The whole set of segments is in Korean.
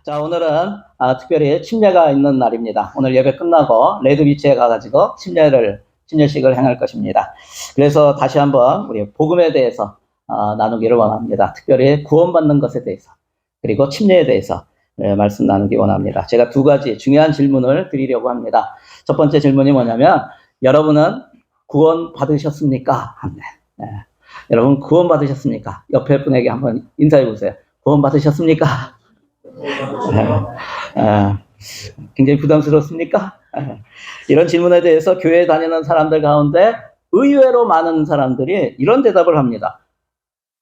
자, 오늘은 특별히 침례가 있는 날입니다. 오늘 예배 끝나고 레드비치에 가가지고 침례식을 행할 것입니다. 그래서 다시 한번 우리 복음에 대해서 나누기를 원합니다. 특별히 구원받는 것에 대해서 그리고 침례에 대해서 말씀 나누기 원합니다. 제가 두 가지 중요한 질문을 드리려고 합니다. 첫 번째 질문이 뭐냐면 여러분은 구원 받으셨습니까? 네. 여러분 구원 받으셨습니까? 옆에 분에게 한번 인사해 보세요. 구원 받으셨습니까? 굉장히 부담스럽습니까? 이런 질문에 대해서 교회에 다니는 사람들 가운데 의외로 많은 사람들이 이런 대답을 합니다.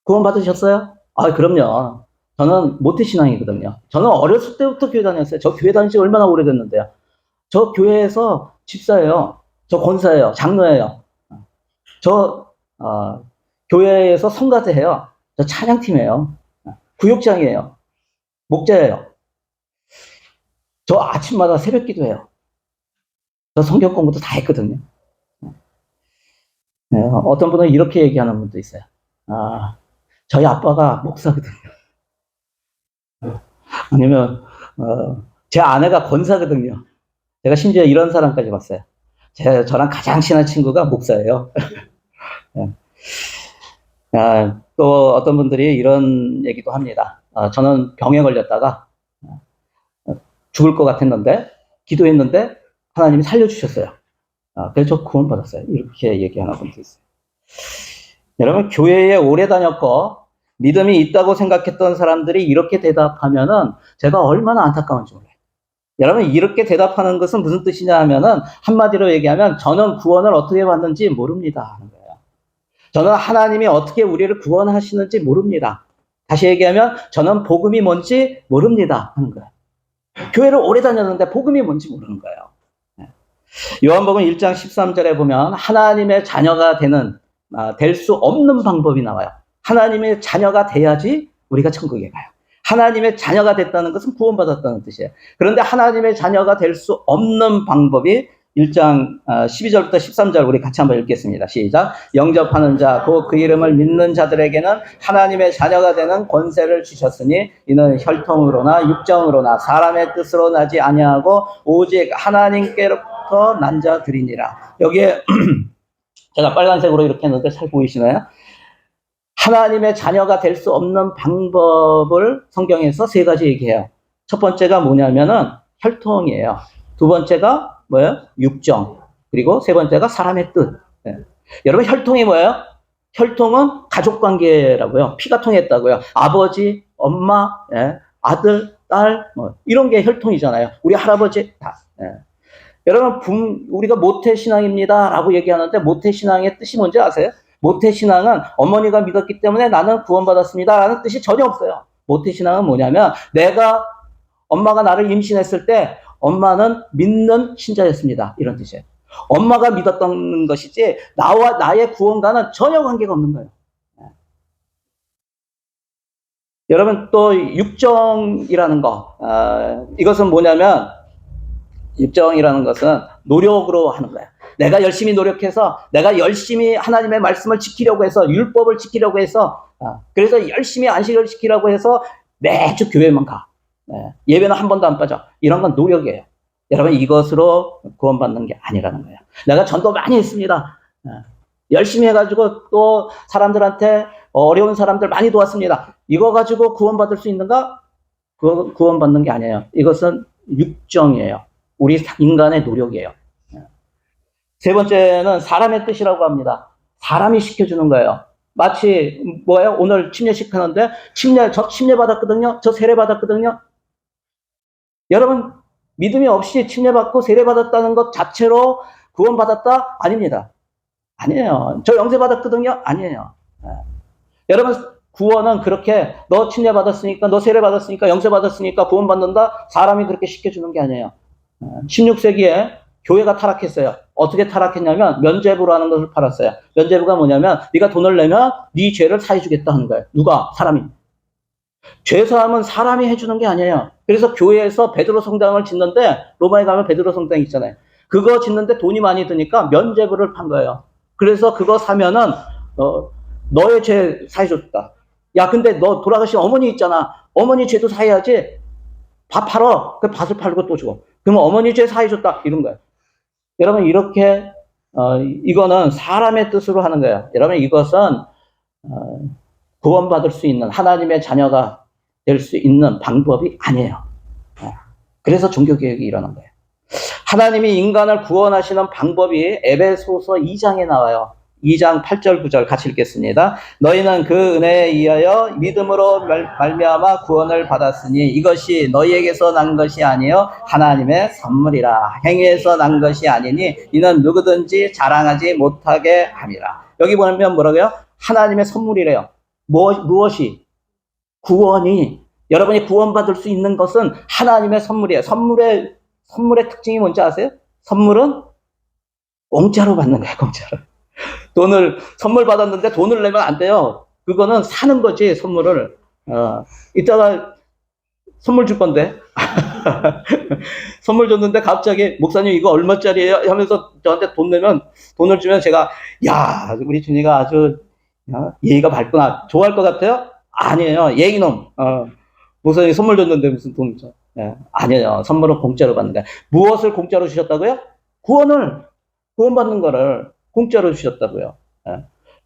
구원 받으셨어요? 그럼요. 저는 모태신앙이거든요. 저는 어렸을 때부터 교회 다녔어요. 저 교회 다닌 지 얼마나 오래됐는데요. 저 교회에서 집사예요. 저 권사예요. 장로예요. 저 교회에서 성가대해요. 저 찬양팀이에요. 구역장이에요. 목자예요. 저 아침마다 새벽 기도해요. 저 성경 공부도 다 했거든요. 네, 어떤 분은 이렇게 얘기하는 분도 있어요. 저희 아빠가 목사거든요. 아니면 제 아내가 권사거든요. 제가 심지어 이런 사람까지 봤어요. 저랑 가장 친한 친구가 목사예요. 네. 또 어떤 분들이 이런 얘기도 합니다. 저는 병에 걸렸다가 죽을 것 같았는데 기도했는데 하나님이 살려주셨어요. 그래서 저 구원받았어요. 이렇게 얘기하는 분도 있어요. 여러분 교회에 오래 다녔고 믿음이 있다고 생각했던 사람들이 이렇게 대답하면은 제가 얼마나 안타까운지 몰라요. 여러분 이렇게 대답하는 것은 무슨 뜻이냐 하면은 한마디로 얘기하면 저는 구원을 어떻게 받는지 모릅니다 하는 거예요. 저는 하나님이 어떻게 우리를 구원하시는지 모릅니다. 다시 얘기하면 저는 복음이 뭔지 모릅니다 하는 거예요. 교회를 오래 다녔는데 복음이 뭔지 모르는 거예요. 요한복음 1장 13절에 보면 하나님의 자녀가 될 수 없는 방법이 나와요. 하나님의 자녀가 돼야지 우리가 천국에 가요. 하나님의 자녀가 됐다는 것은 구원받았다는 뜻이에요. 그런데 하나님의 자녀가 될 수 없는 방법이 1장 12절부터 13절 우리 같이 한번 읽겠습니다. 시작. 영접하는 자, 곧 그 이름을 믿는 자들에게는 하나님의 자녀가 되는 권세를 주셨으니 이는 혈통으로나 육정으로나 사람의 뜻으로 나지 아니하고 오직 하나님께로부터 난 자들이니라. 여기에 제가 빨간색으로 이렇게 했는데 잘 보이시나요? 하나님의 자녀가 될 수 없는 방법을 성경에서 세 가지 얘기해요. 첫 번째가 뭐냐면은 혈통이에요. 두 번째가 뭐예요? 육정. 그리고 세 번째가 사람의 뜻. 네. 여러분 혈통이 뭐예요? 혈통은 가족관계라고요. 피가 통했다고요. 아버지, 엄마, 아들, 딸, 이런 게 혈통이잖아요. 우리 할아버지 다. 여러분 우리가 모태신앙입니다라고 얘기하는데 모태신앙의 뜻이 뭔지 아세요? 모태신앙은 어머니가 믿었기 때문에 나는 구원받았습니다라는 뜻이 전혀 없어요. 모태신앙은 뭐냐면 엄마가 나를 임신했을 때 엄마는 믿는 신자였습니다. 이런 뜻이에요. 엄마가 믿었던 것이지 나와 나의 구원과는 전혀 관계가 없는 거예요. 여러분 또 육정이라는 거 이것은 뭐냐면 육정이라는 것은 노력으로 하는 거예요. 내가 열심히 노력해서 내가 열심히 하나님의 말씀을 지키려고 해서 율법을 지키려고 해서 그래서 열심히 안식을 지키려고 해서 매주 교회만 가. 예배는 한 번도 안 빠져. 이런 건 노력이에요. 여러분 이것으로 구원받는 게 아니라는 거예요. 내가 전도 많이 했습니다. 열심히 해가지고 또 사람들한테 어려운 사람들 많이 도왔습니다. 이거 가지고 구원받을 수 있는가? 구원받는 게 아니에요. 이것은 육정이에요. 우리 인간의 노력이에요. 세 번째는 사람의 뜻이라고 합니다. 사람이 시켜주는 거예요. 마치 뭐예요? 오늘 침례식 하는데 저 침례 받았거든요. 저 세례 받았거든요. 여러분 믿음이 없이 침례 받고 세례 받았다는 것 자체로 구원받았다? 아닙니다. 아니에요. 저 영세 받았거든요. 아니에요. 여러분 구원은 그렇게 너 침례 받았으니까 너 세례 받았으니까 영세 받았으니까 구원받는다? 사람이 그렇게 시켜주는 게 아니에요. 16세기에 교회가 타락했어요. 어떻게 타락했냐면 면죄부라는 것을 팔았어요. 면죄부가 뭐냐면 네가 돈을 내면 네 죄를 사해주겠다 하는 거예요. 누가? 사람이. 죄사함은 사람이 해주는 게 아니에요. 그래서 교회에서 베드로 성당을 짓는데 로마에 가면 베드로 성당 있잖아요. 그거 짓는데 돈이 많이 드니까 면죄부를 판 거예요. 그래서 그거 사면은 너의 죄 사해줬다. 야 근데 너 돌아가신 어머니 있잖아. 어머니 죄도 사해야지. 밭 팔어. 그 밭을 팔고 또 줘. 그러면 어머니 죄 사해줬다. 이런 거예요. 여러분, 이렇게, 이거는 사람의 뜻으로 하는 거예요. 여러분, 이것은, 구원받을 수 있는, 하나님의 자녀가 될 수 있는 방법이 아니에요. 그래서 종교개혁이 일어난 거예요. 하나님이 인간을 구원하시는 방법이 에베소서 2장에 나와요. 2장 8절 9절 같이 읽겠습니다. 너희는 그 은혜에 의하여 믿음으로 말미암아 구원을 받았으니 이것이 너희에게서 난 것이 아니요 하나님의 선물이라. 행위에서 난 것이 아니니 이는 누구든지 자랑하지 못하게 함이라. 여기 보면 뭐라고요? 하나님의 선물이래요. 무엇이? 구원이. 여러분이 구원받을 수 있는 것은 하나님의 선물이에요. 선물의 특징이 뭔지 아세요? 선물은 공짜로 받는 거예요, 공짜로. 선물 받았는데 돈을 내면 안 돼요. 그거는 사는 거지, 선물을. 이따가 선물 줄 건데. 선물 줬는데 갑자기, 목사님 이거 얼마짜리예요? 하면서 저한테 돈을 주면 제가, 야, 우리 준이가 아주 예의가 밝구나. 좋아할 것 같아요? 아니에요. 예의놈. 목사님 선물 줬는데 무슨 돈 줘. 아니에요. 선물은 공짜로 받는 거예요. 무엇을 공짜로 주셨다고요? 구원받는 거를 공짜로 주셨다고요.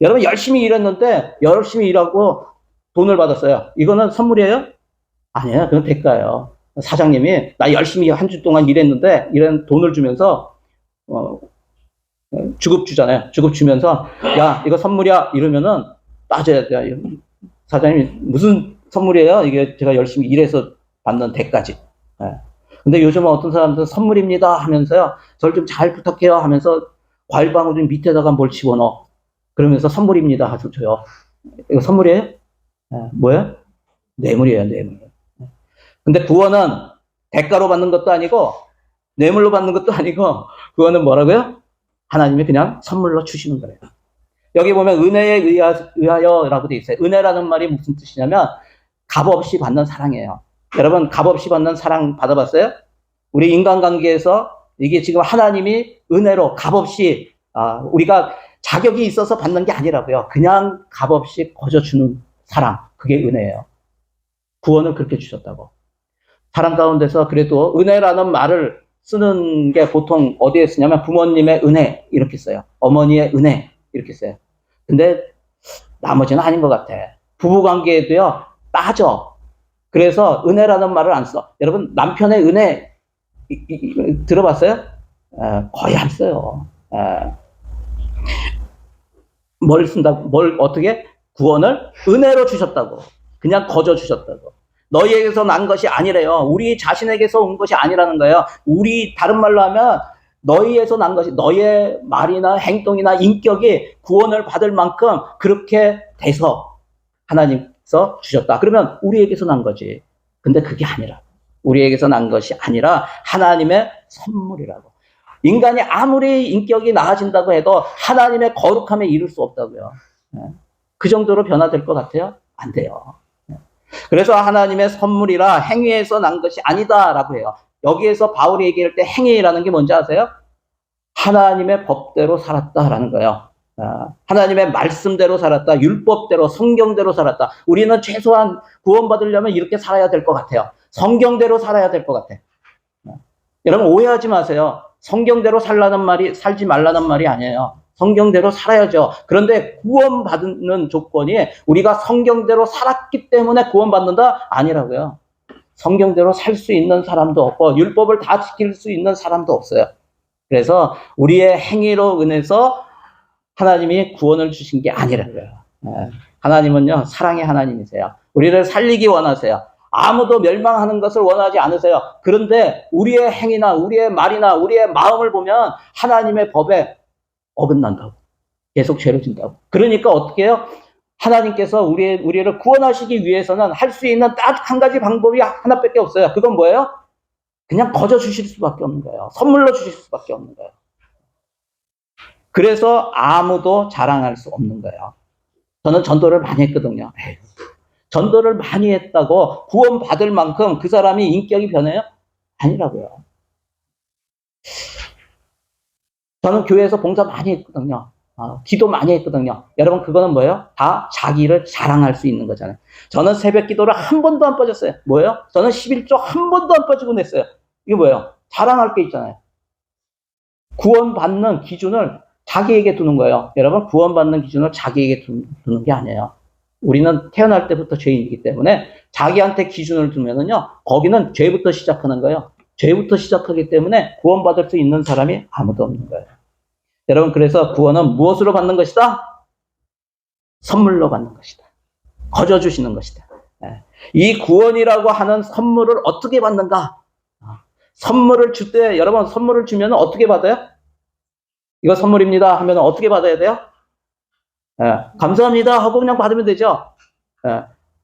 여러분, 열심히 일했는데, 열심히 일하고 돈을 받았어요. 이거는 선물이에요? 아니에요. 그건 대가예요. 사장님이, 나 열심히 한 주 동안 일했는데, 이런 돈을 주면서, 주급 주잖아요. 주급 주면서, 야, 이거 선물이야. 이러면은, 따져야 돼요. 사장님이, 무슨 선물이에요? 이게 제가 열심히 일해서 받는 대가지. 근데 요즘은 어떤 사람들은 선물입니다 하면서요, 저를 좀 잘 부탁해요 하면서 과일방울 밑에다가 뭘 집어넣어. 그러면서 선물입니다 하죠, 줘요. 이거 선물이에요? 뭐예요? 뇌물이에요, 뇌물. 근데 구원은 대가로 받는 것도 아니고, 뇌물로 받는 것도 아니고, 그거는 뭐라고요? 하나님이 그냥 선물로 주시는 거예요. 여기 보면 은혜에 의하여라고 돼 있어요. 은혜라는 말이 무슨 뜻이냐면, 값없이 받는 사랑이에요. 여러분, 값없이 받는 사랑 받아봤어요? 우리 인간관계에서 이게 지금 하나님이 은혜로 값없이, 우리가 자격이 있어서 받는 게 아니라고요. 그냥 값없이 거저주는 사랑. 그게 은혜예요. 구원을 그렇게 주셨다고. 사람 가운데서 그래도 은혜라는 말을 쓰는 게 보통 어디에 쓰냐면 부모님의 은혜 이렇게 써요. 어머니의 은혜 이렇게 써요. 근데 나머지는 아닌 것 같아. 부부관계에도요, 따져. 그래서 은혜라는 말을 안 써. 여러분, 남편의 은혜 들어봤어요? 거의 안 써요. 뭘 쓴다고? 어떻게? 구원을 은혜로 주셨다고. 그냥 거저 주셨다고. 너희에게서 난 것이 아니래요. 우리 자신에게서 온 것이 아니라는 거예요. 다른 말로 하면 너희에서 난 것이, 너희의 말이나 행동이나 인격이 구원을 받을 만큼 그렇게 돼서 하나님께서 주셨다. 그러면 우리에게서 난 거지. 근데 그게 아니라. 우리에게서 난 것이 아니라 하나님의 선물이라고. 인간이 아무리 인격이 나아진다고 해도 하나님의 거룩함에 이를 수 없다고요. 그 정도로 변화될 것 같아요? 안 돼요. 그래서 하나님의 선물이라 행위에서 난 것이 아니다라고 해요. 여기에서 바울이 얘기할 때 행위라는 게 뭔지 아세요? 하나님의 법대로 살았다라는 거예요. 하나님의 말씀대로 살았다. 율법대로, 성경대로 살았다. 우리는 최소한 구원받으려면 이렇게 살아야 될 것 같아요. 성경대로 살아야 될 것 같아. 여러분, 오해하지 마세요. 성경대로 살지 말라는 말이 아니에요. 성경대로 살아야죠. 그런데 구원받는 조건이 우리가 성경대로 살았기 때문에 구원받는다? 아니라고요. 성경대로 살 수 있는 사람도 없고 율법을 다 지킬 수 있는 사람도 없어요. 그래서 우리의 행위로 인해서 하나님이 구원을 주신 게 아니라고요. 하나님은요, 사랑의 하나님이세요. 우리를 살리기 원하세요. 아무도 멸망하는 것을 원하지 않으세요. 그런데 우리의 행위나 우리의 말이나 우리의 마음을 보면 하나님의 법에 어긋난다고. 계속 죄를 진다고. 그러니까 어떻게 해요? 하나님께서 우리를 구원하시기 위해서는 할 수 있는 딱 한 가지 방법이 하나밖에 없어요. 그건 뭐예요? 그냥 거저 주실 수밖에 없는 거예요. 선물로 주실 수밖에 없는 거예요. 그래서 아무도 자랑할 수 없는 거예요. 저는 전도를 많이 했거든요. 전도를 많이 했다고 구원받을 만큼 그 사람이 인격이 변해요? 아니라고요. 저는 교회에서 봉사 많이 했거든요. 기도 많이 했거든요. 여러분, 그거는 뭐예요? 다 자기를 자랑할 수 있는 거잖아요. 저는 새벽 기도를 한 번도 안 빠졌어요. 뭐예요? 저는 11조 한 번도 안 빠지고 냈어요. 이게 뭐예요? 자랑할 게 있잖아요. 구원받는 기준을 자기에게 두는 거예요. 여러분, 구원받는 기준을 자기에게 두는 게 아니에요. 우리는 태어날 때부터 죄인이기 때문에 자기한테 기준을 두면은요, 거기는 죄부터 시작하는 거예요. 죄부터 시작하기 때문에 구원받을 수 있는 사람이 아무도 없는 거예요. 여러분, 그래서 구원은 무엇으로 받는 것이다? 선물로 받는 것이다. 거저 주시는 것이다. 이 구원이라고 하는 선물을 어떻게 받는가? 선물을 줄 때, 여러분, 선물을 주면 어떻게 받아요? 이거 선물입니다 하면 어떻게 받아야 돼요? 감사합니다 하고 그냥 받으면 되죠.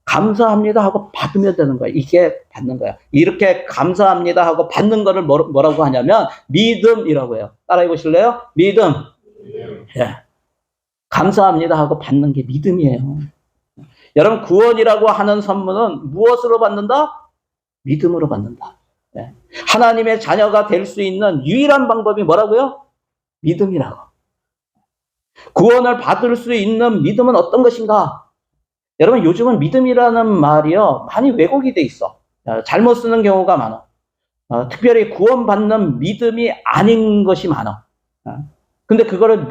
감사합니다 하고 받으면 되는 거예요. 이게 받는 거예요. 이렇게 감사합니다 하고 받는 거를 뭐라고 하냐면 믿음이라고 해요. 따라해 보실래요? 믿음. 감사합니다 하고 받는 게 믿음이에요. 여러분, 구원이라고 하는 선물은 무엇으로 받는다? 믿음으로 받는다. 하나님의 자녀가 될 수 있는 유일한 방법이 뭐라고요? 믿음이라고. 구원을 받을 수 있는 믿음은 어떤 것인가? 여러분, 요즘은 믿음이라는 말이요, 많이 왜곡이 돼 있어. 잘못 쓰는 경우가 많아. 특별히 구원받는 믿음이 아닌 것이 많아. 근데 그거를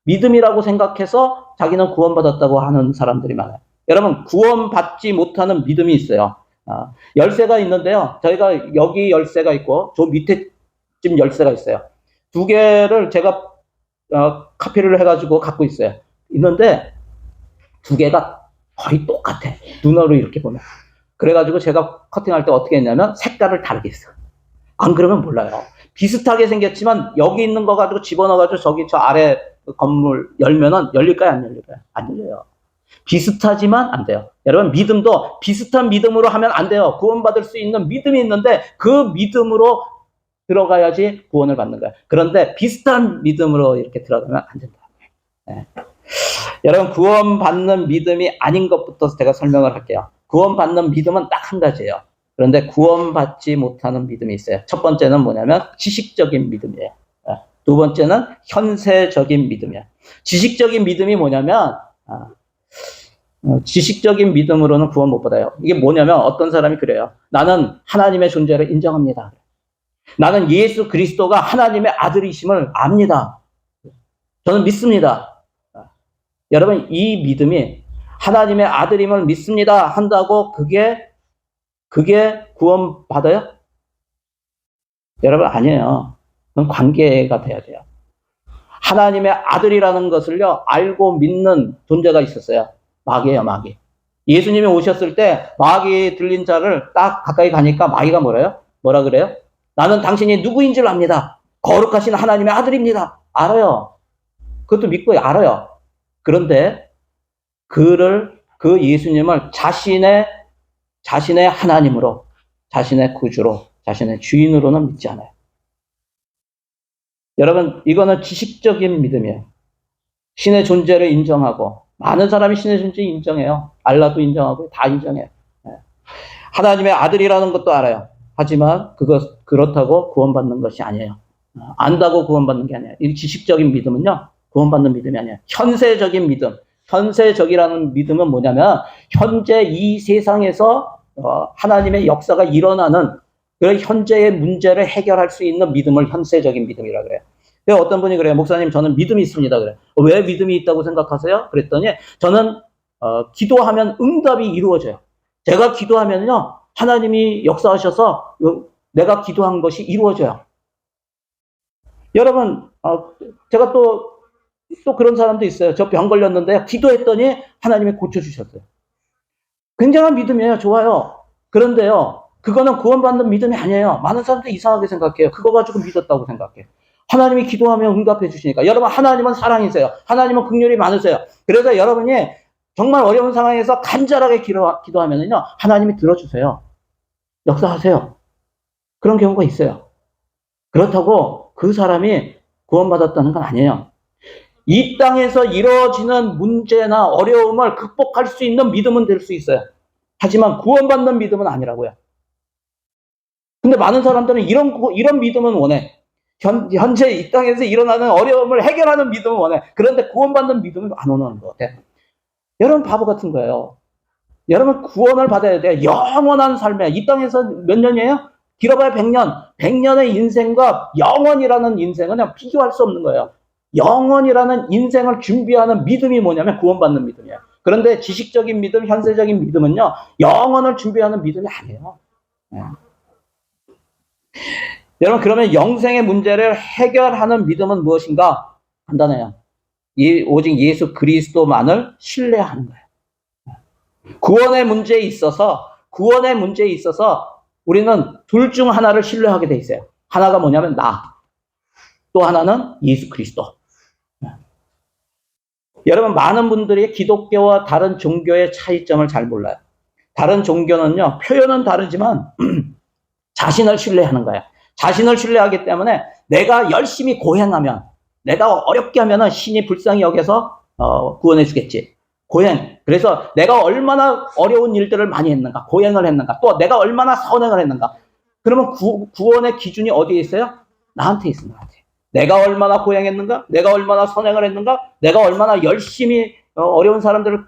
믿음이라고 생각해서 자기는 구원받았다고 하는 사람들이 많아요. 여러분, 구원받지 못하는 믿음이 있어요. 열쇠가 있는데요. 저희가 여기 열쇠가 있고 저 밑에쯤 열쇠가 있어요. 두 개를 제가 카피를 해가지고 갖고 있어요. 있는데 두 개가 거의 똑같아. 눈으로 이렇게 보면. 그래가지고 제가 커팅할 때 어떻게 했냐면 색깔을 다르게 했어. 안 그러면 몰라요. 비슷하게 생겼지만 여기 있는 거 가지고 집어넣어가지고 저기 저 아래 건물 열면은 열릴까요? 안 열릴까요? 안 열려요. 비슷하지만 안 돼요. 여러분, 믿음도 비슷한 믿음으로 하면 안 돼요. 구원받을 수 있는 믿음이 있는데 그 믿음으로 들어가야지 구원을 받는 거예요. 그런데 비슷한 믿음으로 이렇게 들어가면 안 된다. 여러분, 구원받는 믿음이 아닌 것부터 제가 설명을 할게요. 구원받는 믿음은 딱 한 가지예요. 그런데 구원받지 못하는 믿음이 있어요. 첫 번째는 뭐냐면 지식적인 믿음이에요. 두 번째는 현세적인 믿음이에요. 지식적인 믿음이 뭐냐면 지식적인 믿음으로는 구원 못 받아요. 이게 뭐냐면 어떤 사람이 그래요. 나는 하나님의 존재를 인정합니다. 나는 예수 그리스도가 하나님의 아들이심을 압니다. 저는 믿습니다. 여러분, 이 믿음이 하나님의 아들임을 믿습니다 한다고 그게 구원 받아요? 여러분, 아니에요. 그건 관계가 돼야 돼요. 하나님의 아들이라는 것을요, 알고 믿는 존재가 있었어요. 마귀예요, 마귀. 예수님이 오셨을 때 마귀 들린 자를 딱 가까이 가니까 마귀가 뭐라 그래요? 나는 당신이 누구인 줄 압니다. 거룩하신 하나님의 아들입니다. 알아요. 그것도 믿고 알아요. 그런데 그 예수님을 자신의 하나님으로, 자신의 구주로, 자신의 주인으로는 믿지 않아요. 여러분, 이거는 지식적인 믿음이에요. 신의 존재를 인정하고, 많은 사람이 신의 존재 인정해요. 알라도 인정하고 다 인정해요. 하나님의 아들이라는 것도 알아요. 하지만 그렇다고 구원받는 것이 아니에요. 안다고 구원받는 게 아니에요. 이 지식적인 믿음은요, 구원받는 믿음이 아니에요. 현세적인 믿음. 현세적이라는 믿음은 뭐냐면 현재 이 세상에서 하나님의 역사가 일어나는 그 현재의 문제를 해결할 수 있는 믿음을 현세적인 믿음이라고 그래요. 어떤 분이 그래요. 목사님, 저는 믿음이 있습니다. 그래요. 왜 믿음이 있다고 생각하세요? 그랬더니 저는 기도하면 응답이 이루어져요. 제가 기도하면요, 하나님이 역사하셔서 내가 기도한 것이 이루어져요. 여러분, 제가 또 그런 사람도 있어요. 저 병 걸렸는데 기도했더니 하나님이 고쳐주셨어요. 굉장한 믿음이에요. 좋아요. 그런데요, 그거는 구원받는 믿음이 아니에요. 많은 사람들이 이상하게 생각해요. 그거 가지고 믿었다고 생각해요. 하나님이 기도하면 응답해 주시니까. 여러분, 하나님은 사랑이세요. 하나님은 긍휼이 많으세요. 그래서 여러분이 정말 어려운 상황에서 간절하게 기도하면요, 하나님이 들어주세요. 역사하세요. 그런 경우가 있어요. 그렇다고 그 사람이 구원받았다는 건 아니에요. 이 땅에서 이루어지는 문제나 어려움을 극복할 수 있는 믿음은 될 수 있어요. 하지만 구원받는 믿음은 아니라고요. 근데 많은 사람들은 이런 믿음은 원해. 현재 이 땅에서 일어나는 어려움을 해결하는 믿음을 원해. 그런데 구원받는 믿음은 안 오는 것 같아. 여러분 바보 같은 거예요. 여러분 구원을 받아야 돼. 영원한 삶에. 이 땅에서 몇 년이에요? 길어봐야 100년. 100년의 인생과 영원이라는 인생은 그냥 비교할 수 없는 거예요. 영원이라는 인생을 준비하는 믿음이 뭐냐면 구원받는 믿음이에요. 그런데 지식적인 믿음, 현세적인 믿음은요, 영원을 준비하는 믿음이 아니에요. 네. 여러분, 그러면 영생의 문제를 해결하는 믿음은 무엇인가? 간단해요. 오직 예수 그리스도만을 신뢰하는 거예요. 구원의 문제에 있어서 우리는 둘 중 하나를 신뢰하게 돼 있어요. 하나가 뭐냐면 또 하나는 예수 그리스도. 여러분, 많은 분들이 기독교와 다른 종교의 차이점을 잘 몰라요. 다른 종교는요, 표현은 다르지만 자신을 신뢰하는 거예요. 자신을 신뢰하기 때문에 내가 열심히 고행하면, 내가 어렵게 하면 신이 불쌍히 여겨서 구원해 주겠지. 고행. 그래서 내가 얼마나 어려운 일들을 많이 했는가, 고행을 했는가, 또 내가 얼마나 선행을 했는가. 그러면 구원의 기준이 어디에 있어요? 나한테 있습니다. 내가 얼마나 고행했는가, 내가 얼마나 선행을 했는가, 내가 얼마나 열심히 어려운 사람들을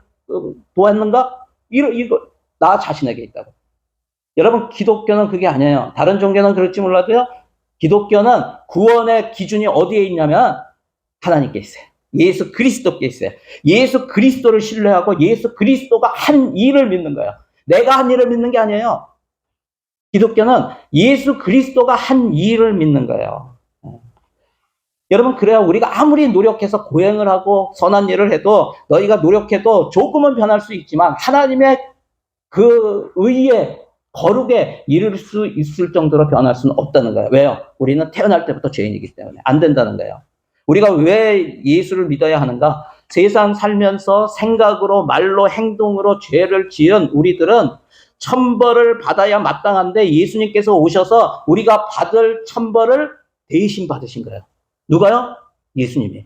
도왔는가, 이거 나 자신에게 있다고. 여러분, 기독교는 그게 아니에요. 다른 종교는 그럴지 몰라도요, 기독교는 구원의 기준이 어디에 있냐면 하나님께 있어요. 예수 그리스도께 있어요. 예수 그리스도를 신뢰하고 예수 그리스도가 한 일을 믿는 거예요. 내가 한 일을 믿는 게 아니에요. 기독교는 예수 그리스도가 한 일을 믿는 거예요. 여러분, 그래야 우리가 아무리 노력해서 고행을 하고 선한 일을 해도, 너희가 노력해도 조금은 변할 수 있지만 하나님의 그 의에, 거룩에 이를 수 있을 정도로 변할 수는 없다는 거예요. 왜요? 우리는 태어날 때부터 죄인이기 때문에 안 된다는 거예요. 우리가 왜 예수를 믿어야 하는가? 세상 살면서 생각으로, 말로, 행동으로 죄를 지은 우리들은 천벌을 받아야 마땅한데, 예수님께서 오셔서 우리가 받을 천벌을 대신 받으신 거예요. 누가요? 예수님이.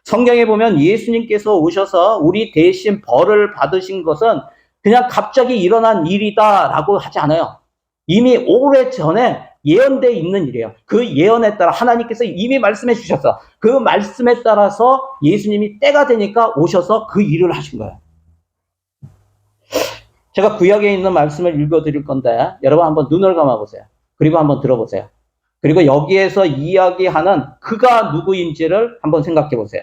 성경에 보면 예수님께서 오셔서 우리 대신 벌을 받으신 것은 그냥 갑자기 일어난 일이다라고 하지 않아요. 이미 오래전에 예언되어 있는 일이에요. 그 예언에 따라 하나님께서 이미 말씀해 주셨어. 그 말씀에 따라서 예수님이 때가 되니까 오셔서 그 일을 하신 거예요. 제가 구약에 있는 말씀을 읽어드릴 건데, 여러분 한번 눈을 감아보세요. 그리고 한번 들어보세요. 그리고 여기에서 이야기하는 그가 누구인지를 한번 생각해 보세요.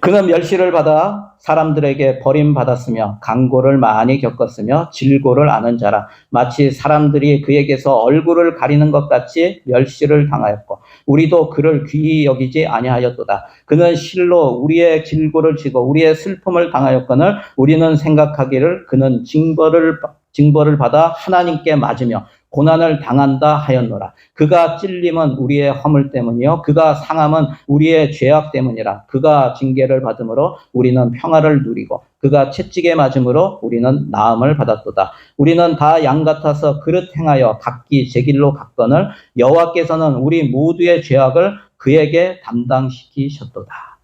그는 멸시를 받아 사람들에게 버림받았으며 강고를 많이 겪었으며 질고를 아는 자라. 마치 사람들이 그에게서 얼굴을 가리는 것 같이 멸시를 당하였고 우리도 그를 귀히 여기지 아니하였도다. 그는 실로 우리의 질고를 지고 우리의 슬픔을 당하였거늘 우리는 생각하기를 그는 징벌을 받아 하나님께 맞으며 고난을 당한다 하였노라. 그가 찔림은 우리의 허물 때문이요 그가 상함은 우리의 죄악 때문이라. 그가 징계를 받음으로 우리는 평화를 누리고 그가 채찍에 맞음으로 우리는 나음을 받았도다. 우리는 다 양 같아서 그릇 행하여 각기 제 길로 갔거늘 여호와께서는 우리 모두의 죄악을 그에게 담당시키셨도다.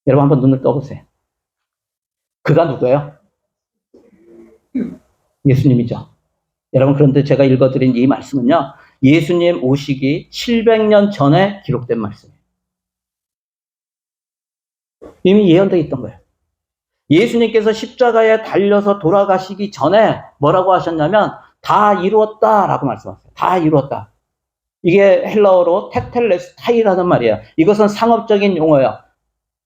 여러분 한번 눈을 떠보세요. 그가 누구예요? 예수님이죠. 여러분, 그런데 제가 읽어드린 이 말씀은요, 예수님 오시기 700년 전에 기록된 말씀이에요. 이미 예언되어 있던 거예요. 예수님께서 십자가에 달려서 돌아가시기 전에 뭐라고 하셨냐면 다 이루었다라고 말씀하셨어요. 다 이루었다. 이게 헬라어로 테텔레스타이라는 말이에요. 이것은 상업적인 용어예요.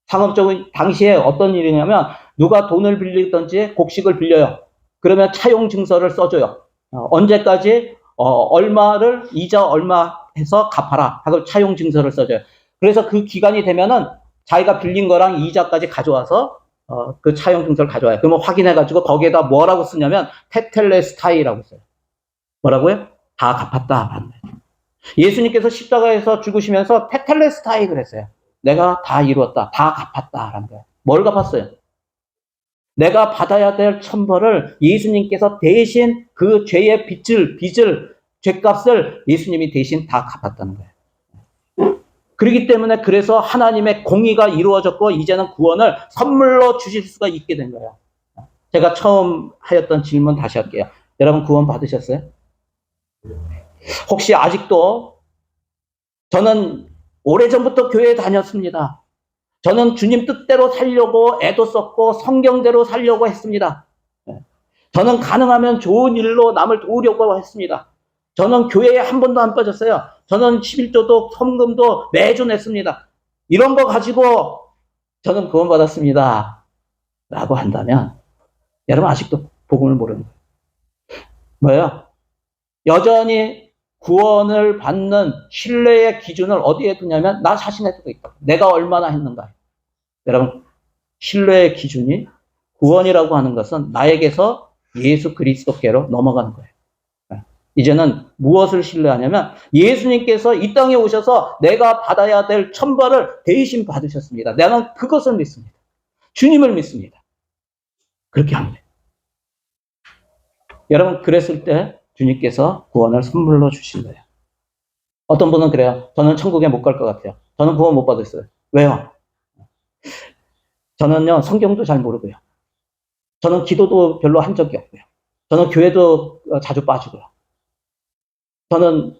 상업적인 당시에 어떤 일이냐면 누가 돈을 빌리든지 곡식을 빌려요. 그러면 차용 증서를 써줘요. 언제까지 얼마를 이자 얼마 해서 갚아라 하고 차용 증서를 써줘요. 그래서 그 기간이 되면은 자기가 빌린 거랑 이자까지 가져와서 그 차용 증서를 가져와요. 그러면 확인해가지고 거기에다 뭐라고 쓰냐면 테텔레스타이라고 써요. 뭐라고요? 다 갚았다. 예수님께서 십자가에서 죽으시면서 테텔레스타이 그랬어요. 내가 다 이루었다. 다 갚았다라는 거예요. 뭘 갚았어요? 내가 받아야 될 천벌을 예수님께서 대신 그 죄의 빚을, 죄값을 예수님이 대신 다 갚았다는 거예요. 그렇기 때문에 그래서 하나님의 공의가 이루어졌고 이제는 구원을 선물로 주실 수가 있게 된 거예요. 제가 처음 하였던 질문 다시 할게요. 여러분 구원 받으셨어요? 혹시 아직도 저는 오래전부터 교회에 다녔습니다. 저는 주님 뜻대로 살려고 애도 썼고 성경대로 살려고 했습니다. 저는 가능하면 좋은 일로 남을 도우려고 했습니다. 저는 교회에 한 번도 안 빠졌어요. 저는 11조도 헌금도 매주 냈습니다. 이런 거 가지고 저는 구원받았습니다. 라고 한다면 여러분 아직도 복음을 모르는 거예요. 뭐예요? 여전히 구원을 받는 신뢰의 기준을 어디에 두냐면 나 자신에 두고 있다. 내가 얼마나 했는가. 여러분 신뢰의 기준이 구원이라고 하는 것은 나에게서 예수 그리스도께로 넘어가는 거예요. 이제는 무엇을 신뢰하냐면 예수님께서 이 땅에 오셔서 내가 받아야 될 천벌을 대신 받으셨습니다. 나는 그것을 믿습니다. 주님을 믿습니다. 그렇게 합니다. 여러분 그랬을 때 주님께서 구원을 선물로 주신 거예요. 어떤 분은 그래요. 저는 천국에 못 갈 것 같아요. 저는 구원 못 받았어요. 왜요? 저는요 성경도 잘 모르고요. 저는 기도도 별로 한 적이 없고요. 저는 교회도 자주 빠지고요. 저는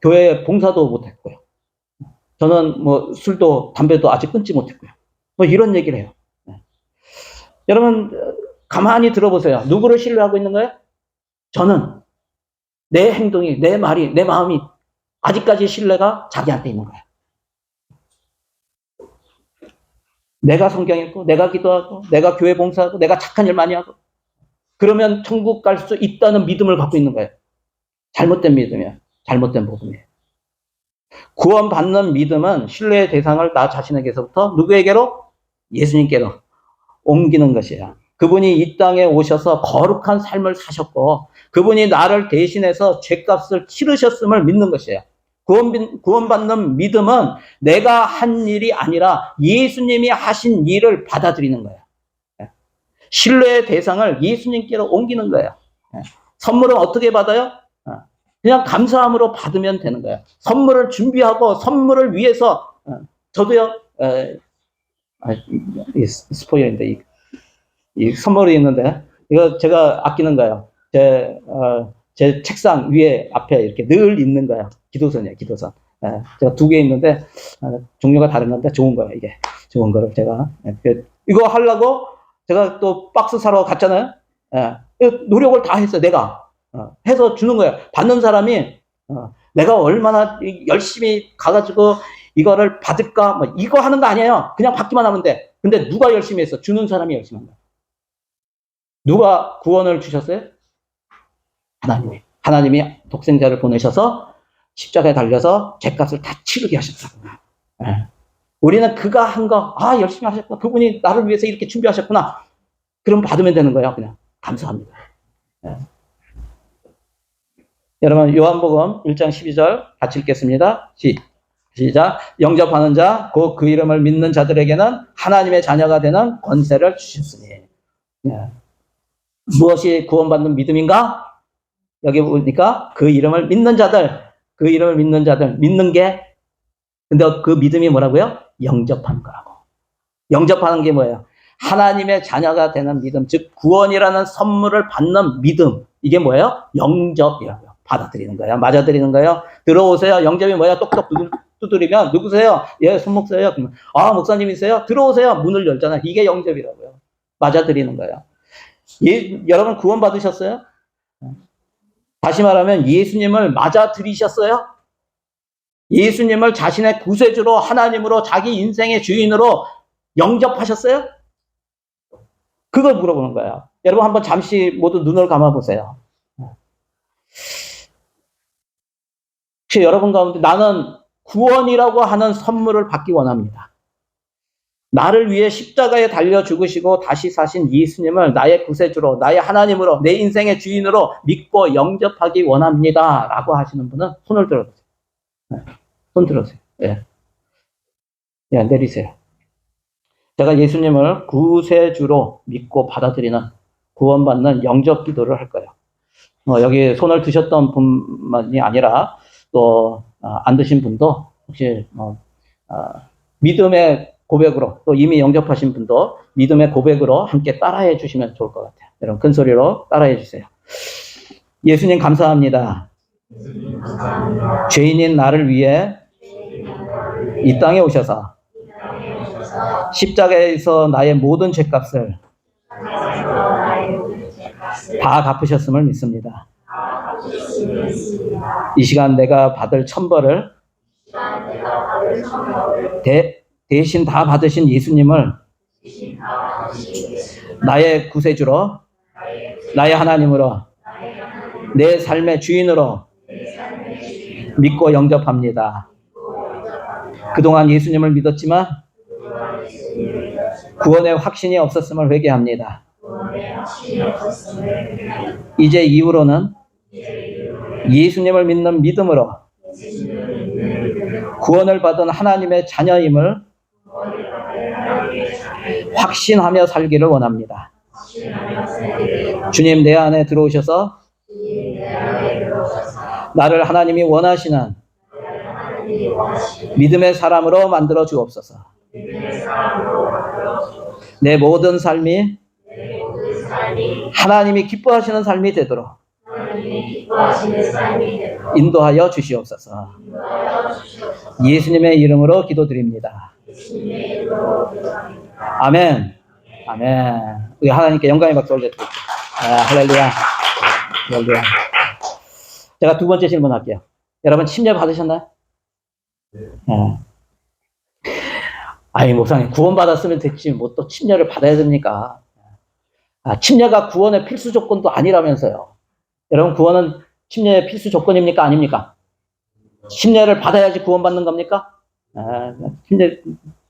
교회 봉사도 못했고요. 저는 뭐 술도 담배도 아직 끊지 못했고요. 뭐 이런 얘기를 해요. 여러분 가만히 들어보세요. 누구를 신뢰하고 있는 거예요? 저는 내 행동이, 내 말이, 내 마음이 아직까지 신뢰가 자기한테 있는 거예요. 내가 성경 읽고, 내가 기도하고, 내가 교회 봉사하고, 내가 착한 일 많이 하고, 그러면 천국 갈 수 있다는 믿음을 갖고 있는 거예요. 잘못된 믿음이에요. 잘못된 복음이에요. 구원받는 믿음은 신뢰의 대상을 나 자신에게서부터 누구에게로? 예수님께로 옮기는 것이에요. 그분이 이 땅에 오셔서 거룩한 삶을 사셨고 그분이 나를 대신해서 죄값을 치르셨음을 믿는 것이에요. 구원받는 믿음은 내가 한 일이 아니라 예수님이 하신 일을 받아들이는 거예요. 신뢰의 대상을 예수님께로 옮기는 거예요. 선물은 어떻게 받아요? 그냥 감사함으로 받으면 되는 거예요. 선물을 준비하고 선물을 위해서 저도요 스포일인데 이 선물이 있는데 이거 제가 아끼는 거예요. 제 책상 위에 앞에 이렇게 늘 있는 거예요. 기도선이에요. 기도선. 제가 2개 있는데 종류가 다른데 좋은 거예요. 이게 좋은 거를 제가 이거 하려고 제가 또 박스 사러 갔잖아요. 노력을 다 했어요. 내가 해서 주는 거예요. 받는 사람이 내가 얼마나 열심히 가가지고 이거를 받을까 뭐 이거 하는 거 아니에요. 그냥 받기만 하면 돼. 근데 누가 열심히 했어? 주는 사람이 열심히 한다. 누가 구원을 주셨어요? 하나님이 독생자를 보내셔서 십자가에 달려서 죄값을 다 치르게 하셨다고. 우리는 그가 한 거, 열심히 하셨구나. 그분이 나를 위해서 이렇게 준비하셨구나. 그럼 받으면 되는 거예요. 그냥 감사합니다. 여러분 요한복음 1장 12절 같이 읽겠습니다. 시작. 영접하는 자, 곧 그 이름을 믿는 자들에게는 하나님의 자녀가 되는 권세를 주셨으니. 무엇이 구원받는 믿음인가? 여기 보니까 그 이름을 믿는 자들, 믿는 게, 근데 그 믿음이 뭐라고요? 영접하는 거라고. 영접하는 게 뭐예요? 하나님의 자녀가 되는 믿음, 즉 구원이라는 선물을 받는 믿음. 이게 뭐예요? 영접이라고요. 받아들이는 거예요. 맞아들이는 거예요. 들어오세요. 영접이 뭐예요? 똑똑 두드리면 누구세요? 예, 손목사예요. 목사님이세요? 들어오세요. 문을 열잖아요. 이게 영접이라고요. 맞아들이는 거예요. 여러분 구원 받으셨어요? 다시 말하면 예수님을 맞아들이셨어요? 예수님을 자신의 구세주로 하나님으로 자기 인생의 주인으로 영접하셨어요? 그걸 물어보는 거예요. 여러분 한번 잠시 모두 눈을 감아보세요. 혹시 여러분 가운데 나는 구원이라고 하는 선물을 받기 원합니다. 나를 위해 십자가에 달려 죽으시고 다시 사신 예수님을 나의 구세주로, 나의 하나님으로, 내 인생의 주인으로 믿고 영접하기 원합니다. 라고 하시는 분은 손을 들어주세요. 손 들어주세요. 내리세요. 제가 예수님을 구세주로 믿고 받아들이는 구원받는 영접 기도를 할 거예요. 여기 손을 드셨던 분만이 아니라 또 안 드신 분도 혹시 믿음의 고백으로 또 이미 영접하신 분도 믿음의 고백으로 함께 따라해 주시면 좋을 것 같아요. 여러분 큰 소리로 따라해 주세요. 예수님 감사합니다. 죄인인 나를 위해 이 땅에 오셔서 십자가에서 나의 모든 죄값을 다 갚으셨음을 믿습니다. 이 시간 내가 받을 천벌을 대신 다 받으신 예수님을 나의 구세주로, 나의 하나님으로, 내 삶의 주인으로 믿고 영접합니다. 그동안 예수님을 믿었지만 구원의 확신이 없었음을 회개합니다. 이제 이후로는 예수님을 믿는 믿음으로 구원을 받은 하나님의 자녀임을 확신하며 살기를 원합니다. 주님 내 안에 들어오셔서 나를 하나님이 원하시는 믿음의 사람으로 만들어 주옵소서. 내 모든 삶이 하나님이 기뻐하시는 삶이 되도록 인도하여 주시옵소서. 예수님의 이름으로 기도드립니다. 아멘. 아멘. 우리 하나님께 영광의 박수 올려드립니다. 할렐루야. 할렐루야. 제가 두 번째 질문할게요. 여러분 침례 받으셨나요? 아니 목사님 구원 받았으면 됐지 뭐 또 침례를 받아야 됩니까? 침례가 구원의 필수 조건도 아니라면서요. 여러분 구원은 침례의 필수 조건입니까? 아닙니까? 침례를 받아야지 구원받는 겁니까?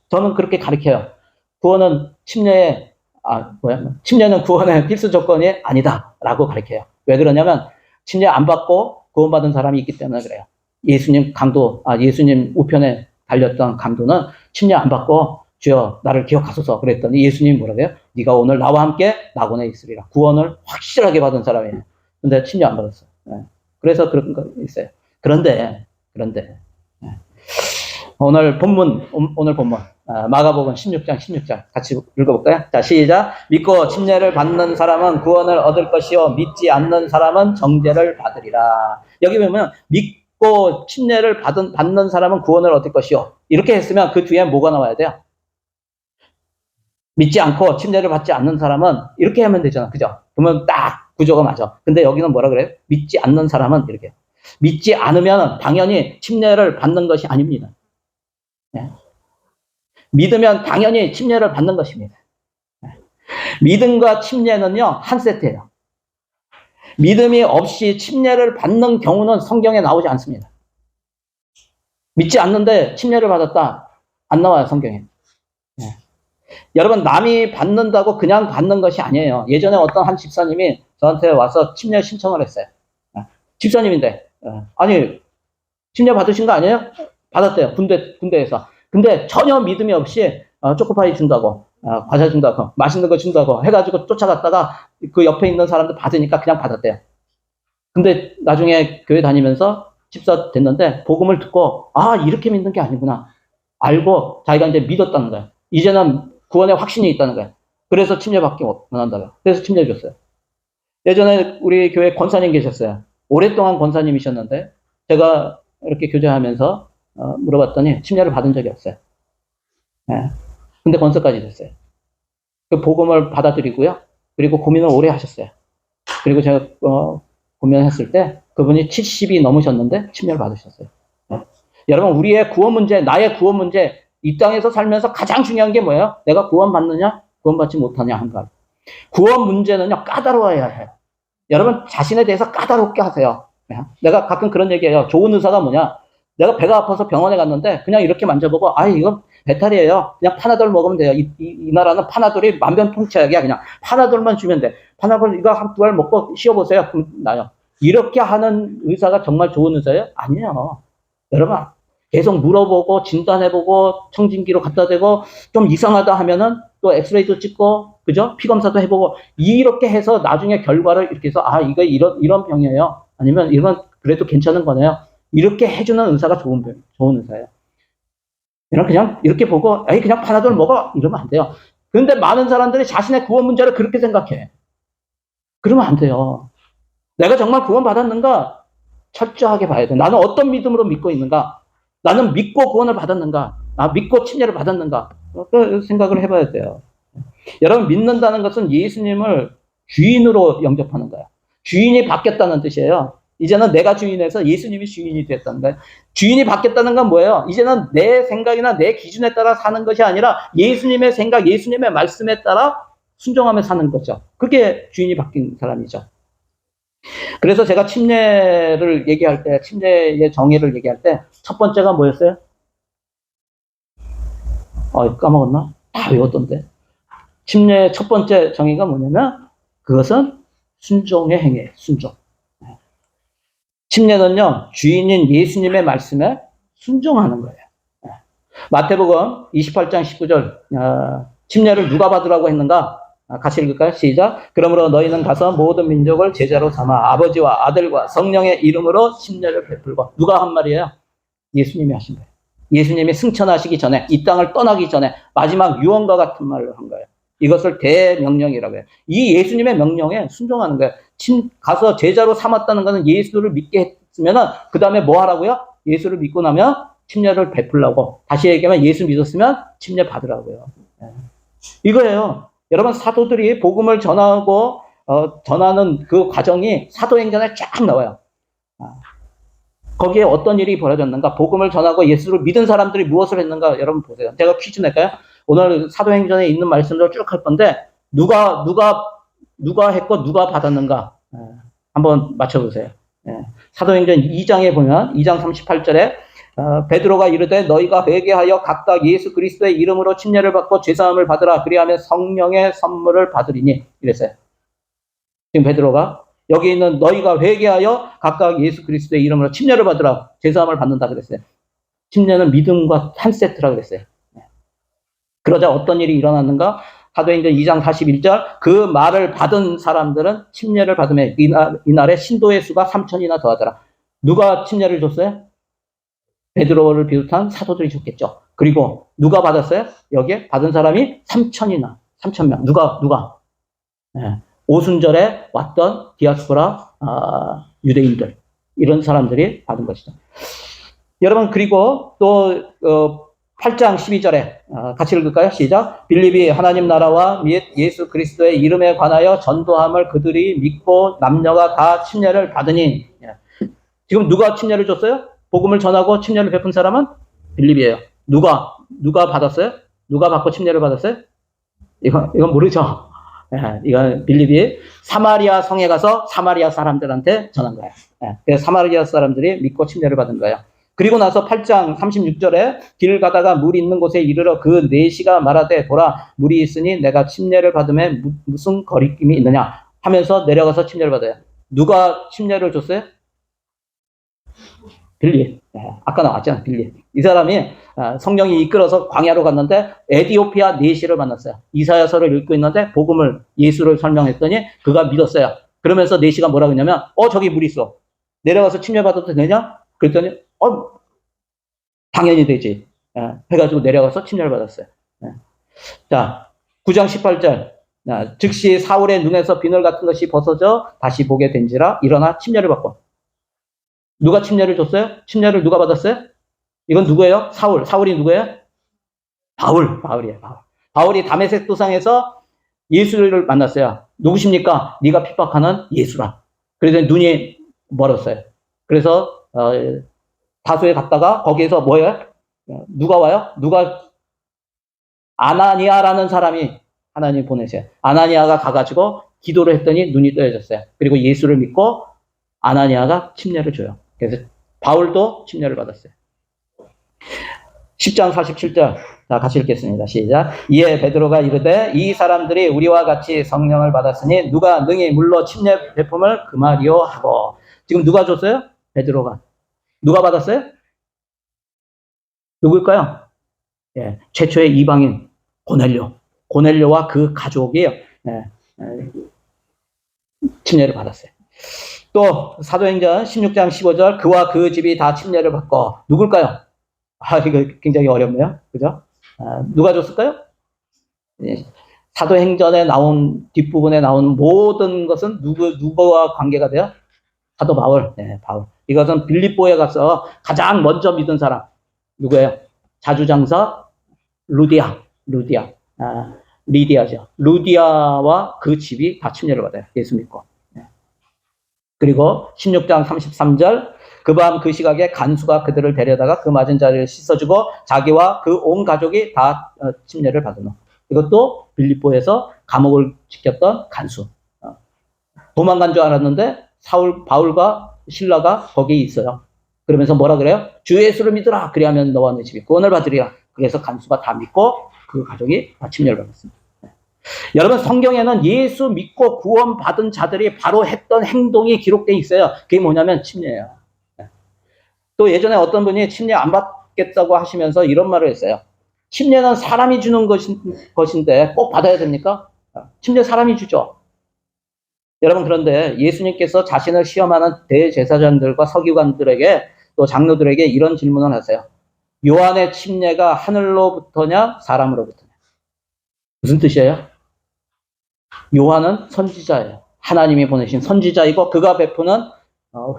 저는 그렇게 가르쳐요. 구원은 침례는 구원의 필수 조건이 아니다라고 가르쳐요. 왜 그러냐면 침례 안 받고 구원받은 사람이 있기 때문에 그래요. 예수님 우편에 달렸던 강도는 침례 안 받고 주여 나를 기억하소서 그랬더니 예수님이 뭐라고 해요? 네가 오늘 나와 함께 낙원에 있으리라. 구원을 확실하게 받은 사람이에요. 근데 침례 안 받았어요. 그래서 그런 거 있어요. 그런데 오늘 본문 마가복음 16장 같이 읽어볼까요? 자, 시작. 믿고 침례를 받는 사람은 구원을 얻을 것이요 믿지 않는 사람은 정죄를 받으리라. 여기 보면 믿고 침례를 받는 사람은 구원을 얻을 것이요. 이렇게 했으면 그 뒤에 뭐가 나와야 돼요? 믿지 않고 침례를 받지 않는 사람은 이렇게 하면 되잖아. 그죠? 그러면 딱 구조가 맞아. 근데 여기는 뭐라 그래요? 믿지 않는 사람은 이렇게. 믿지 않으면 당연히 침례를 받는 것이 아닙니다. 믿으면 당연히 침례를 받는 것입니다. 믿음과 침례는요, 한 세트예요. 믿음이 없이 침례를 받는 경우는 성경에 나오지 않습니다. 믿지 않는데 침례를 받았다. 안 나와요, 성경에. 여러분, 남이 받는다고 그냥 받는 것이 아니에요. 예전에 어떤 한 집사님이 저한테 와서 침례 신청을 했어요. 집사님인데, 아니, 침례 받으신 거 아니에요? 받았대요, 군대에서. 근데 전혀 믿음이 없이 초코파이 준다고, 과자 준다고, 맛있는 거 준다고 해가지고 쫓아갔다가 그 옆에 있는 사람들 받으니까 그냥 받았대요. 근데 나중에 교회 다니면서 집사 됐는데 복음을 듣고 이렇게 믿는 게 아니구나 알고 자기가 이제 믿었다는 거예요. 이제는 구원의 확신이 있다는 거예요. 그래서 침례받기 원한다고요. 그래서 침례 줬어요. 예전에 우리 교회 권사님 계셨어요. 오랫동안 권사님이셨는데 제가 이렇게 교제하면서 물어봤더니 침례를 받은 적이 없어요. 근데 권사까지 됐어요. 그 복음을 받아들이고요. 그리고 고민을 오래 하셨어요. 그리고 제가 고민했을 때 그분이 70이 넘으셨는데 침례를 받으셨어요. 여러분 우리의 구원 문제, 나의 구원 문제, 이 땅에서 살면서 가장 중요한 게 뭐예요? 내가 구원받느냐, 구원받지 못하냐 한 것. 구원 문제는요 까다로워야 해요. 여러분 자신에 대해서 까다롭게 하세요. 내가 가끔 그런 얘기해요. 좋은 의사가 뭐냐? 내가 배가 아파서 병원에 갔는데 그냥 이렇게 만져보고 이건 배탈이에요. 그냥 파나돌 먹으면 돼요. 이 나라는 파나돌이 만병통치약이야. 그냥 파나돌만 주면 돼. 파나돌 이거 한 두 알 먹고 쉬어보세요. 그럼 나요. 이렇게 하는 의사가 정말 좋은 의사예요? 아니에요. 여러분 계속 물어보고 진단해보고 청진기로 갖다 대고 좀 이상하다 하면은 또 엑스레이도 찍고 그죠? 피검사도 해보고 이렇게 해서 나중에 결과를 이렇게 해서 이거 이런 병이에요. 아니면 이건 그래도 괜찮은 거네요. 이렇게 해주는 의사가 좋은 의사예요. 그냥 이렇게 보고 그냥 파나돌 먹어 이러면 안 돼요. 그런데 많은 사람들이 자신의 구원 문제를 그렇게 생각해. 그러면 안 돼요. 내가 정말 구원 받았는가 철저하게 봐야 돼. 나는 어떤 믿음으로 믿고 있는가? 나는 믿고 구원을 받았는가? 믿고 침례를 받았는가? 그 생각을 해봐야 돼요. 여러분, 믿는다는 것은 예수님을 주인으로 영접하는 거예요. 주인이 바뀌었다는 뜻이에요. 이제는 내가 주인에서 예수님이 주인이 됐다는 거예요. 주인이 바뀌었다는 건 뭐예요? 이제는 내 생각이나 내 기준에 따라 사는 것이 아니라 예수님의 생각, 예수님의 말씀에 따라 순종하며 사는 거죠. 그게 주인이 바뀐 사람이죠. 그래서 제가 침례를 얘기할 때, 침례의 정의를 얘기할 때, 첫 번째가 뭐였어요? 까먹었나? 다 외웠던데. 침례의 첫 번째 정의가 뭐냐면, 그것은 순종의 행위예요, 순종. 침례는요, 주인인 예수님의 말씀에 순종하는 거예요. 마태복음 28장 19절, 침례를 누가 받으라고 했는가? 같이 읽을까요? 시작. 그러므로 너희는 가서 모든 민족을 제자로 삼아 아버지와 아들과 성령의 이름으로 침례를 베풀고. 누가 한 말이에요? 예수님이 하신 거예요. 예수님이 승천하시기 전에, 이 땅을 떠나기 전에 마지막 유언과 같은 말을 한 거예요. 이것을 대명령이라고 해요. 이 예수님의 명령에 순종하는 거예요. 가서 제자로 삼았다는 것은 예수를 믿게 했으면은 그 다음에 뭐 하라고요? 예수를 믿고 나면 침례를 베풀라고. 다시 얘기하면 예수 믿었으면 침례 받으라고요. 이거예요. 여러분, 사도들이 복음을 전하고 전하는 그 과정이 사도행전에 쫙 나와요. 거기에 어떤 일이 벌어졌는가? 복음을 전하고 예수를 믿은 사람들이 무엇을 했는가? 여러분 보세요. 제가 퀴즈 낼까요? 오늘 사도행전에 있는 말씀을 쭉 할 건데 누가 했고 누가 받았는가? 한번 맞춰보세요. 사도행전 2장에 보면 2장 38절에 베드로가 이르되 너희가 회개하여 각각 예수 그리스도의 이름으로 침례를 받고 죄사함을 받으라. 그리하면 성령의 선물을 받으리니 이랬어요. 지금 베드로가 여기 있는 너희가 회개하여 각각 예수 그리스도의 이름으로 침례를 받으라. 죄사함을 받는다 그랬어요. 침례는 믿음과 한 세트라 그랬어요. 그러자 어떤 일이 일어났는가? 사도행전 2장 41절 그 말을 받은 사람들은 침례를 받으며 이날에 신도의 수가 3,000이나 더하더라. 누가 침례를 줬어요? 베드로를 비롯한 사도들이 줬겠죠. 그리고 누가 받았어요? 여기에 받은 사람이 3,000이나 3,000명. 누가? 오순절에 왔던 디아스포라 유대인들, 이런 사람들이 받은 것이죠. 여러분, 그리고 또 8장 12절에 같이 읽을까요? 시작. 빌립이 하나님 나라와 및 예수 그리스도의 이름에 관하여 전도함을 그들이 믿고 남녀가 다 침례를 받으니. 지금 누가 침례를 줬어요? 복음을 전하고 침례를 베푼 사람은 빌립이에요. 누가 받았어요? 누가 받고 침례를 받았어요? 이건 모르죠. 이건 빌립이 사마리아 성에 가서 사마리아 사람들한테 전한 거예요. 그래서 사마리아 사람들이 믿고 침례를 받은 거예요. 그리고 나서 8장 36절에 길 가다가 물이 있는 곳에 이르러 그 내시가 말하되 보라 물이 있으니 내가 침례를 받음에 무슨 거리낌이 있느냐 하면서 내려가서 침례를 받아요. 누가 침례를 줬어요? 빌립. 아까 나왔잖아, 빌립. 이 사람이 성령이 이끌어서 광야로 갔는데 에디오피아 내시를 만났어요. 이사야서를 읽고 있는데 복음을, 예수를 설명했더니 그가 믿었어요. 그러면서 내시가 뭐라고 했냐면 저기 물 있어. 내려가서 침례 받아도 되냐? 그랬더니 당연히 되지. 해가지고 내려가서 침례를 받았어요. 자, 9장 18절. 즉시 사울의 눈에서 비늘 같은 것이 벗어져 다시 보게 된지라 일어나 침례를 받고. 누가 침례를 줬어요? 침례를 누가 받았어요? 이건 누구예요? 사울이 누구예요? 바울이에요. 바울이 다메섹 도상에서 예수를 만났어요. 누구십니까? 네가 핍박하는 예수라. 그래서 눈이 멀었어요. 그래서 다소에 갔다가 거기에서 뭐예요? 누가 와요? 아나니아라는 사람이 하나님 보내세요. 아나니아가 가가지고 기도를 했더니 눈이 떠져졌어요. 그리고 예수를 믿고 아나니아가 침례를 줘요. 그래서 바울도 침례를 받았어요. 10장 47절. 자, 같이 읽겠습니다. 시작. 이에 베드로가 이르되 이 사람들이 우리와 같이 성령을 받았으니 누가 능히 물로 침례 베품을 금하리요 하고. 지금 누가 줬어요? 베드로가. 누가 받았어요? 누구일까요? 최초의 이방인 고넬료와 그 가족이에요. 침례를 받았어요. 또 사도행전 16장 15절 그와 그 집이 다 침례를 받고. 누굴까요? 이거 굉장히 어렵네요. 그죠? 누가 줬을까요? 사도행전에 나온 뒷부분에 나온 모든 것은 누구와 관계가 돼요? 사도 바울. 바울. 이것은 빌립보에 가서 가장 먼저 믿은 사람 누구예요? 자주장사 리디아죠. 루디아와 그 집이 다 침례를 받아요. 예수 믿고. 그리고 16장 33절 그 밤 그 시각에 간수가 그들을 데려다가 그 맞은 자리를 씻어주고 자기와 그 온 가족이 다 침례를 받은 후. 이것도 빌립보에서 감옥을 지켰던 간수. 도망간 줄 알았는데 바울과 실라가 거기 있어요. 그러면서 뭐라 그래요? 주 예수를 믿으라. 그리하면 너와 내 집이 구원을 받으리라. 그래서 간수가 다 믿고 그 가족이 다 침례를 받았습니다. 여러분 성경에는 예수 믿고 구원받은 자들이 바로 했던 행동이 기록되어 있어요. 그게 뭐냐면 침례예요. 또 예전에 어떤 분이 침례 안 받겠다고 하시면서 이런 말을 했어요. 침례는 사람이 주는 것인데 꼭 받아야 됩니까? 침례 사람이 주죠. 여러분 그런데 예수님께서 자신을 시험하는 대제사장들과 서기관들에게 또 장로들에게 이런 질문을 하세요. 요한의 침례가 하늘로부터냐 사람으로부터냐? 무슨 뜻이에요? 요한은 선지자예요. 하나님이 보내신 선지자이고 그가 베푸는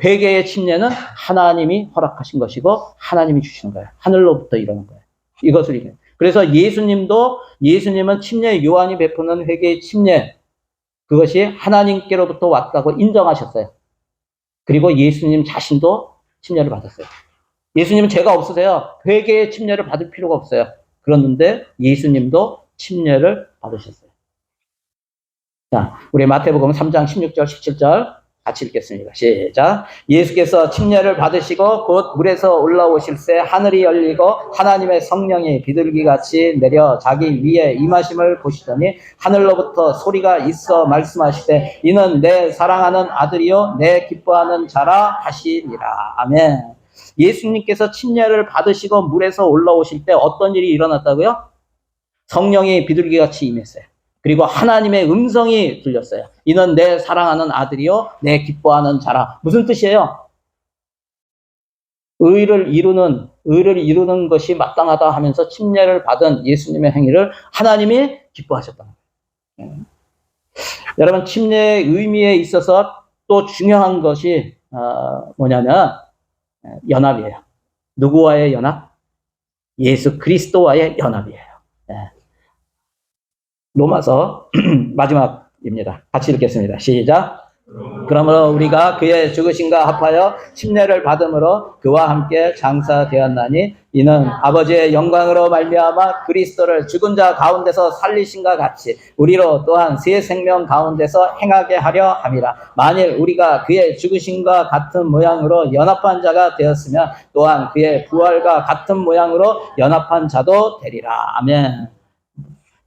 회개의 침례는 하나님이 허락하신 것이고 하나님이 주시는 거예요. 하늘로부터 일어난 거예요. 이것을 이겨요. 그래서 예수님은 침례 요한이 베푸는 회개의 침례 그것이 하나님께로부터 왔다고 인정하셨어요. 그리고 예수님 자신도 침례를 받았어요. 예수님은 죄가 없으세요. 회개의 침례를 받을 필요가 없어요. 그랬는데 예수님도 침례를 받으셨어요. 자, 우리 마태복음 3장 16절 17절 같이 읽겠습니다. 시작. 예수께서 침례를 받으시고 곧 물에서 올라오실새 하늘이 열리고 하나님의 성령이 비둘기같이 내려 자기 위에 임하심을 보시더니 하늘로부터 소리가 있어 말씀하시되 이는 내 사랑하는 아들이요 내 기뻐하는 자라 하시니라. 아멘. 예수님께서 침례를 받으시고 물에서 올라오실 때 어떤 일이 일어났다고요? 성령이 비둘기같이 임했어요. 그리고 하나님의 음성이 들렸어요. 이는 내 사랑하는 아들이요 내 기뻐하는 자라. 무슨 뜻이에요? 의를 이루는 것이 마땅하다 하면서 침례를 받은 예수님의 행위를 하나님이 기뻐하셨다는 거예요. 여러분 침례의 의미에 있어서 또 중요한 것이 뭐냐면 연합이에요. 누구와의 연합? 예수 그리스도와의 연합이에요. 로마서 마지막입니다. 같이 읽겠습니다. 시작. 그러므로 우리가 그의 죽으심과 합하여 침례를 받음으로 그와 함께 장사되었나니 이는 아버지의 영광으로 말미암아 그리스도를 죽은 자 가운데서 살리신과 같이 우리로 또한 새 생명 가운데서 행하게 하려 함이라. 만일 우리가 그의 죽으심과 같은 모양으로 연합한 자가 되었으면 또한 그의 부활과 같은 모양으로 연합한 자도 되리라. 아멘.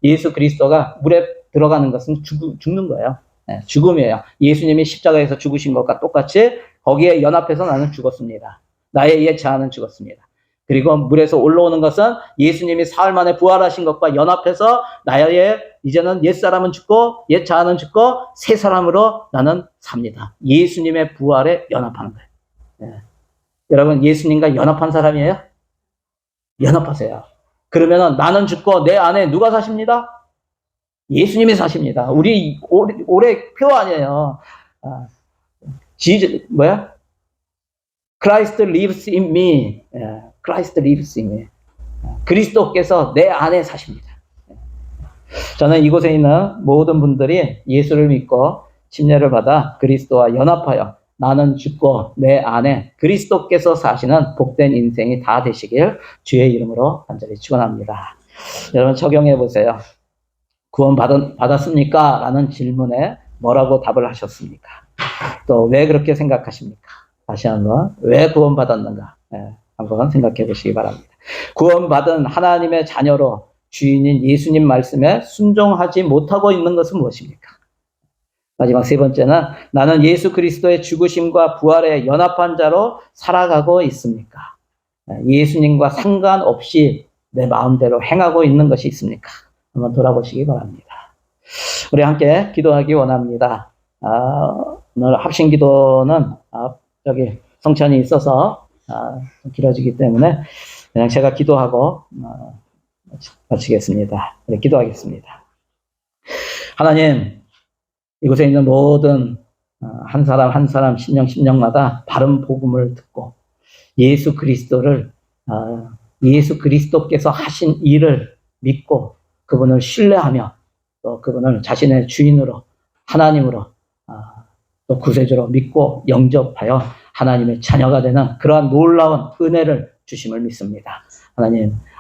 예수 그리스도가 물에 들어가는 것은 죽는 거예요. 죽음이에요. 예수님이 십자가에서 죽으신 것과 똑같이 거기에 연합해서 나는 죽었습니다. 나의 옛 자아는 죽었습니다. 그리고 물에서 올라오는 것은 예수님이 사흘 만에 부활하신 것과 연합해서 나의 이제는 옛 사람은 죽고 옛 자아는 죽고 새 사람으로 나는 삽니다. 예수님의 부활에 연합하는 거예요. 여러분 예수님과 연합한 사람이에요? 연합하세요. 그러면 나는 죽고 내 안에 누가 사십니다? 예수님이 사십니다. 우리 올해 표 아니에요. Christ lives in me. Christ lives in me. 그리스도께서 내 안에 사십니다. 저는 이곳에 있는 모든 분들이 예수를 믿고 침례를 받아 그리스도와 연합하여 나는 죽고 내 안에 그리스도께서 사시는 복된 인생이 다 되시길 주의 이름으로 간절히 축원합니다. 여러분 적용해 보세요. 구원 받았습니까? 라는 질문에 뭐라고 답을 하셨습니까? 또 왜 그렇게 생각하십니까? 다시 한번 왜 구원 받았는가? 한번 생각해 보시기 바랍니다. 구원받은 하나님의 자녀로 주인인 예수님 말씀에 순종하지 못하고 있는 것은 무엇입니까? 마지막 세 번째는 나는 예수 그리스도의 죽으심과 부활에 연합한 자로 살아가고 있습니까? 예수님과 상관없이 내 마음대로 행하고 있는 것이 있습니까? 한번 돌아보시기 바랍니다. 우리 함께 기도하기 원합니다. 오늘 합심 기도는 저기 성찬이 있어서 길어지기 때문에 그냥 제가 기도하고 마치겠습니다. 네, 기도하겠습니다. 하나님, 이곳에 있는 모든 한 사람 한 사람 심령마다 바른 복음을 듣고 예수 그리스도를 예수 그리스도께서 하신 일을 믿고 그분을 신뢰하며 또 그분을 자신의 주인으로 하나님으로 또 구세주로 믿고 영접하여 하나님의 자녀가 되는 그러한 놀라운 은혜를 주심을 믿습니다.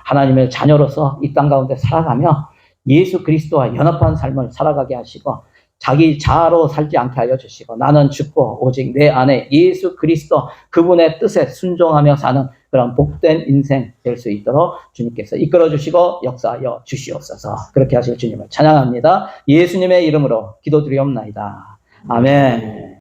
하나님의 자녀로서 이 땅 가운데 살아가며 예수 그리스도와 연합한 삶을 살아가게 하시고 자기 자아로 살지 않게 하여 주시고 나는 죽고 오직 내 안에 예수 그리스도 그분의 뜻에 순종하며 사는 그런 복된 인생 될 수 있도록 주님께서 이끌어 주시고 역사하여 주시옵소서. 그렇게 하실 주님을 찬양합니다. 예수님의 이름으로 기도드리옵나이다. 아멘.